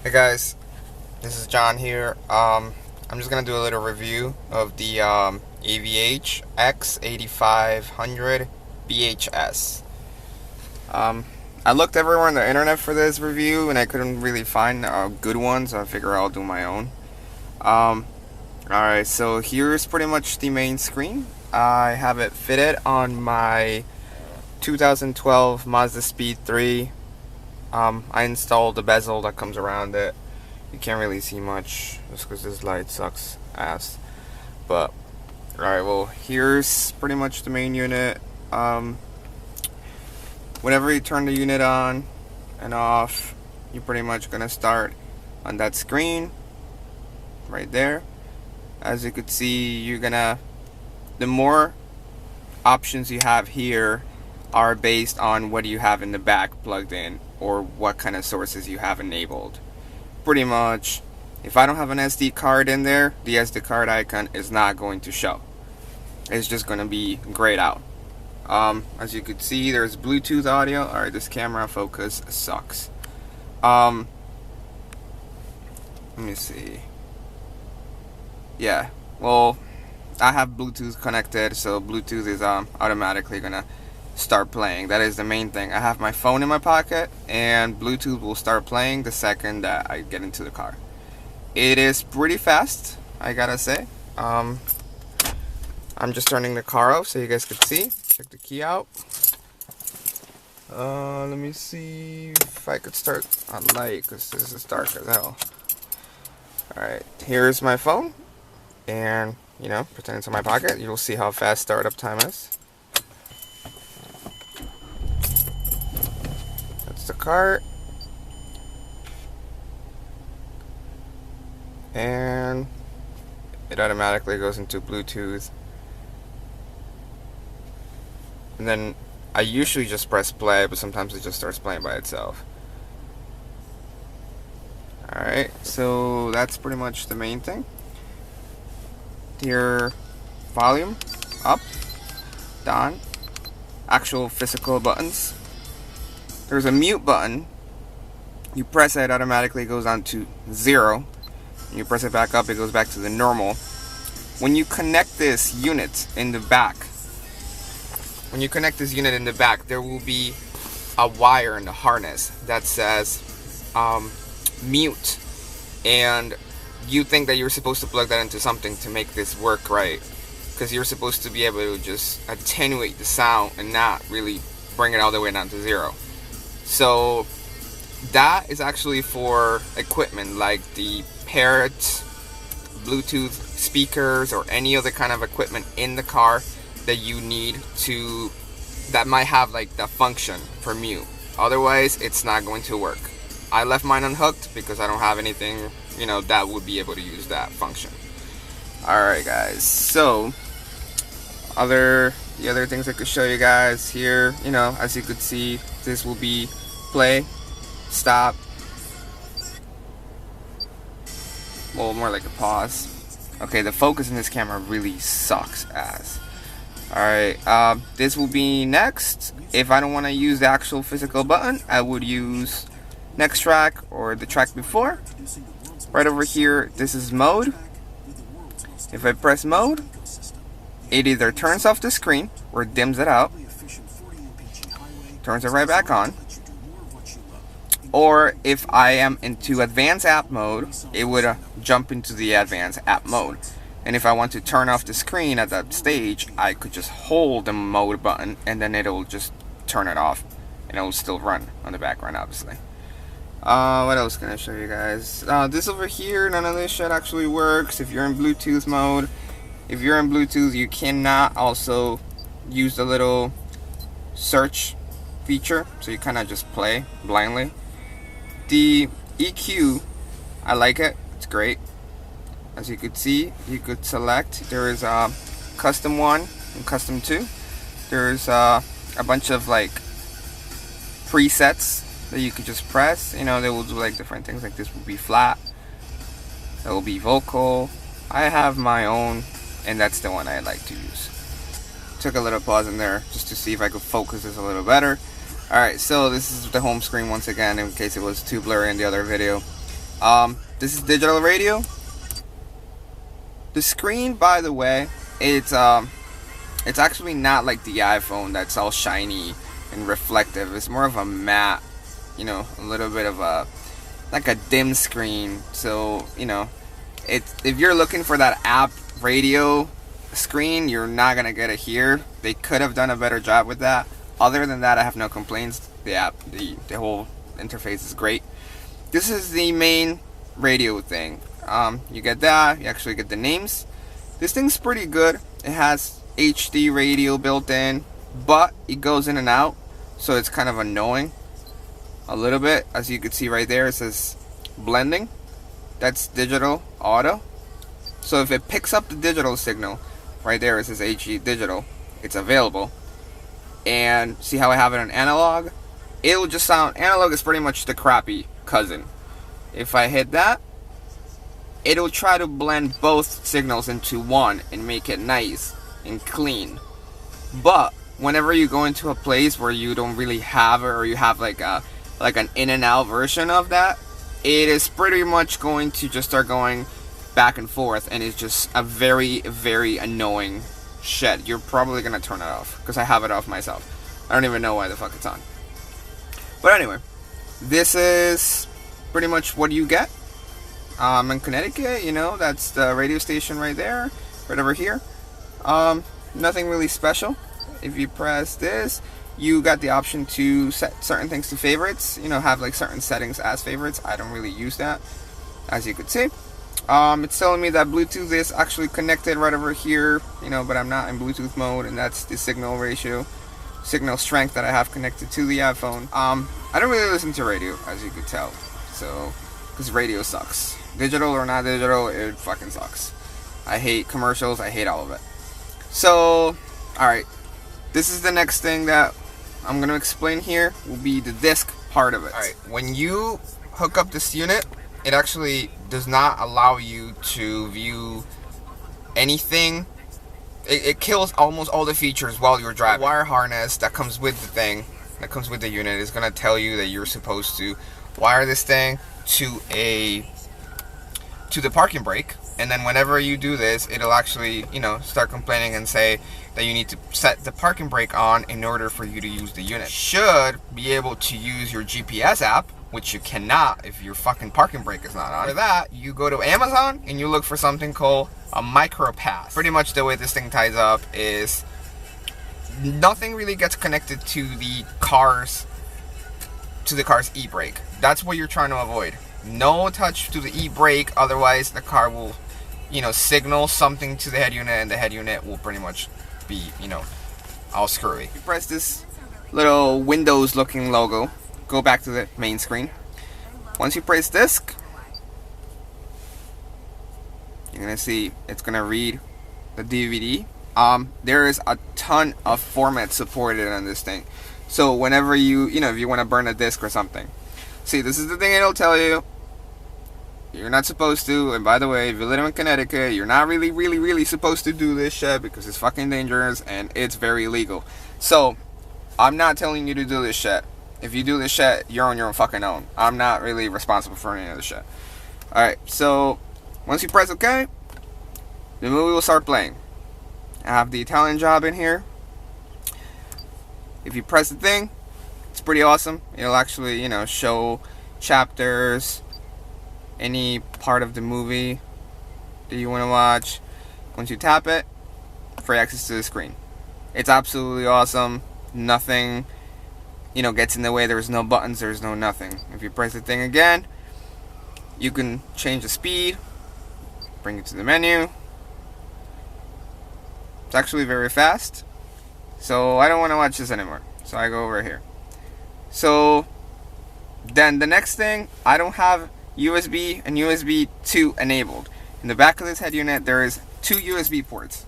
Hey guys, this is John here. I'm just gonna do a little review of the AVH-x8500bhs. I looked everywhere on the internet for this review and I couldn't really find good ones, so I figure I'll do my own. Alright, so here's pretty much the main screen. I have it fitted on my 2012 Mazdaspeed 3. I installed the bezel that comes around it. You can't really see much just because this light sucks ass. But alright, well, here's pretty much the main unit. Whenever you turn the unit on and off, you're pretty much gonna start on that screen right there. As you could see, you're gonna, the more options you have here are based on what you have in the back plugged in or what kind of sources you have enabled. Pretty much, if I don't have an SD card in there, the SD card icon is not going to show. It's just going to be grayed out. As you could see, there's Bluetooth audio. Alright, this camera focus sucks. Let me see. Yeah, well, I have Bluetooth connected, so Bluetooth is automatically gonna start playing. That is the main thing. I have my phone in my pocket and Bluetooth will start playing the second that I get into the car. It is pretty fast, I gotta say. I'm just turning the car off so you guys could see. Check the key out. Let me see if I could start on light because this is dark as hell. Alright, here's my phone and pretend it's in my pocket. You'll see how fast startup time is. The cart, and it automatically goes into Bluetooth, and then I usually just press play, but sometimes it just starts playing by itself. Alright, so that's pretty much the main thing. Your volume up, down, actual physical buttons. There's a mute button. You press it, automatically goes on to 0. And you press it back up, it goes back to the normal. When you connect this unit in the back, there will be a wire in the harness that says mute. And you think that you're supposed to plug that into something to make this work right, because you're supposed to be able to just attenuate the sound and not really bring it all the way down to 0. So that is actually for equipment like the paired Bluetooth speakers or any other kind of equipment in the car that you need to, that might have like the function for mute. Otherwise, it's not going to work. I left mine unhooked because I don't have anything, that would be able to use that function. Alright guys, so the other things I could show you guys here, as you could see, this will be play, stop, well, more like a pause. Okay, the focus in this camera really sucks ass. Alright, this will be next. If I don't want to use the actual physical button, I would use next track or the track before. Right over here, this is mode. If I press mode, it either turns off the screen or dims it out, turns it right back on, or if I am into advanced app mode, it would jump into the advanced app mode. And if I want to turn off the screen at that stage, I could just hold the mode button and then it'll just turn it off and it'll still run on the background, obviously. What else can I show you guys? This over here, none of this shit actually works if you're in Bluetooth mode. If you're in Bluetooth, you cannot also use the little search feature, so you kind of just play blindly. The EQ, I like it, it's great. As you could see, you could select, there is a custom 1 and custom 2. There's a bunch of like presets that you could just press, they will do like different things, like this will be flat, that will be vocal. I have my own, and that's the one I like to use. Took a little pause in there just to see if I could focus this a little better. Alright, so this is the home screen once again, in case it was too blurry in the other video. This is digital radio. The screen, by the way, it's actually not like the iPhone that's all shiny and reflective. It's more of a matte, you know, a little bit of a like a dim screen. So, you know, if you're looking for that app radio screen, you're not gonna get it here. They could have done a better job with that. Other than that, I have no complaints. The app, the whole interface is great. This is the main radio thing. You get that. You actually get the names. This thing's pretty good. It has HD radio built in, but it goes in and out, so it's kind of annoying a little bit. As you can see right there, it says blending. That's digital auto. So if it picks up the digital signal, right there it says HD digital, it's available. And see how I have it on analog? It'll just sound, analog is pretty much the crappy cousin. If I hit that, it'll try to blend both signals into one and make it nice and clean. But whenever you go into a place where you don't really have it, or you have like an in and out version of that, it is pretty much going to just start going back and forth, and it's just a very, very annoying shit. You're probably gonna turn it off, because I have it off myself. I don't even know why the fuck it's on. But anyway, this is pretty much what you get. In Connecticut, you know, that's the radio station right there, right over here. Nothing really special. If you press this, you got the option to set certain things to favorites, you know, have like certain settings as favorites. I don't really use that, as you could see. It's telling me that Bluetooth is actually connected right over here, you know, but I'm not in Bluetooth mode, and that's the signal ratio, signal strength that I have connected to the iPhone. I don't really listen to radio, as you could tell, so, because radio sucks. Digital or not digital, it fucking sucks. I hate commercials, I hate all of it. So, alright, this is the next thing that I'm going to explain here, will be the disc part of it. Alright, when you hook up this unit, it actually does not allow you to view anything. It kills almost all the features while you're driving. The wire harness that comes with the thing, that comes with the unit, is going to tell you that you're supposed to wire this thing to the parking brake, and then whenever you do this, it'll actually, you know, start complaining and say that you need to set the parking brake on in order for you to use the unit. Should be able to use your GPS app, which you cannot if your fucking parking brake is not on. For that, you go to Amazon and you look for something called a micro pass. Pretty much the way this thing ties up is nothing really gets connected to the car's e-brake. That's what you're trying to avoid. No touch to the e-brake, otherwise the car will, you know, signal something to the head unit, and the head unit will pretty much be, you know, all screwy. You press this little Windows looking logo, go back to the main screen. Once you press disc, you're gonna see it's gonna read the DVD. There is a ton of formats supported on this thing. So whenever you know, if you want to burn a disc or something, see, this is the thing it'll tell you. You're not supposed to, and by the way, if you live in Connecticut, you're not really supposed to do this shit, because it's fucking dangerous and it's very illegal. So, I'm not telling you to do this shit. If you do this shit, you're on your own fucking own. I'm not really responsible for any of this shit. Alright, so, once you press OK, the movie will start playing. I have the Italian Job in here. If you press the thing, it's pretty awesome. It'll actually, you know, show chapters, any part of the movie that you want to watch. Once you tap it, free access to the screen. It's absolutely awesome. Nothing, you know, gets in the way. There's no buttons, there's no nothing. If you press the thing again, you can change the speed, bring it to the menu. It's actually very fast. So I don't want to watch this anymore, so I go over here. So then the next thing, I don't have USB and USB 2 enabled. In the back of this head unit, there is 2 USB ports.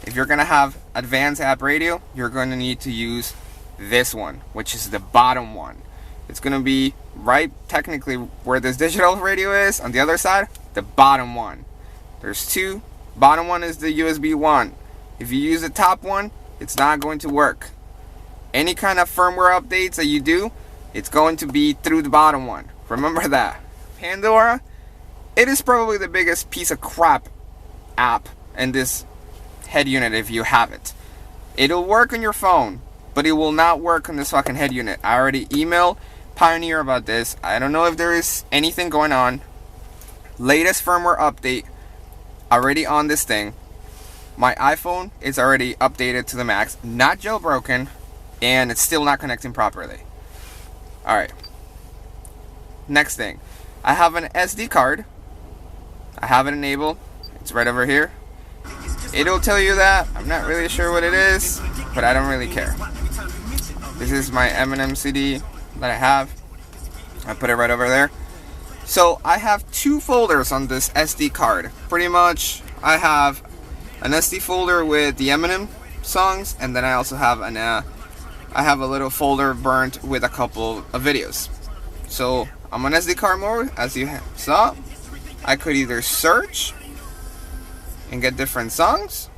If you're going to have advanced app radio, you're going to need to use this one, which is the bottom one. It's going to be right technically where this digital radio is, on the other side, the bottom one. There's 2. Bottom one is the USB 1. If you use the top one, it's not going to work. Any kind of firmware updates that you do, it's going to be through the bottom one. Remember that. Pandora, it is probably the biggest piece of crap app in this head unit if you have it. It'll work on your phone, but it will not work on this fucking head unit. I already emailed Pioneer about this. I don't know if there is anything going on. Latest firmware update already on this thing. My iPhone is already updated to the max, not jailbroken, and it's still not connecting properly. Alright. Next thing. I have an SD card. I have it enabled. It's right over here. It'll tell you that. I'm not really sure what it is, but I don't really care. This is my Eminem CD that I have. I put it right over there. So I have two folders on this SD card. Pretty much I have an SD folder with the Eminem songs, and then I also have I have a little folder burnt with a couple of videos. So I'm on SD card mode, as you saw. I could either search and get different songs.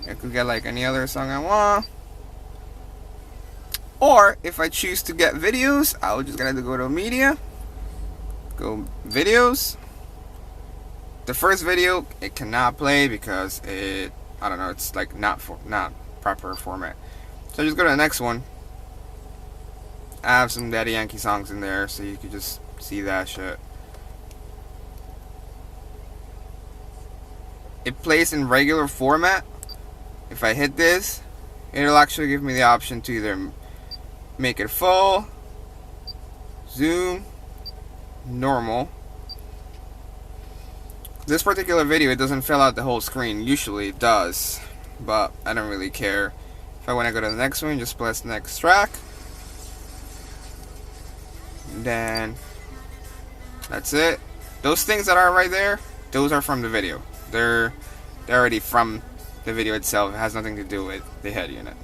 I could get like any other song I want. Or if I choose to get videos, I'll just gotta go to media, go videos. The first video it cannot play because it, I don't know, it's like not proper format. So just go to the next one. I have some Daddy Yankee songs in there, so you can just see that shit. It plays in regular format. If I hit this, it'll actually give me the option to either make it full, zoom, normal. This particular video, it doesn't fill out the whole screen. Usually it does, but I don't really care. If I want to go to the next one, just press next track. Then that's it. Those things that are right there, those are from the video. They're already from the video itself. It has nothing to do with the head unit.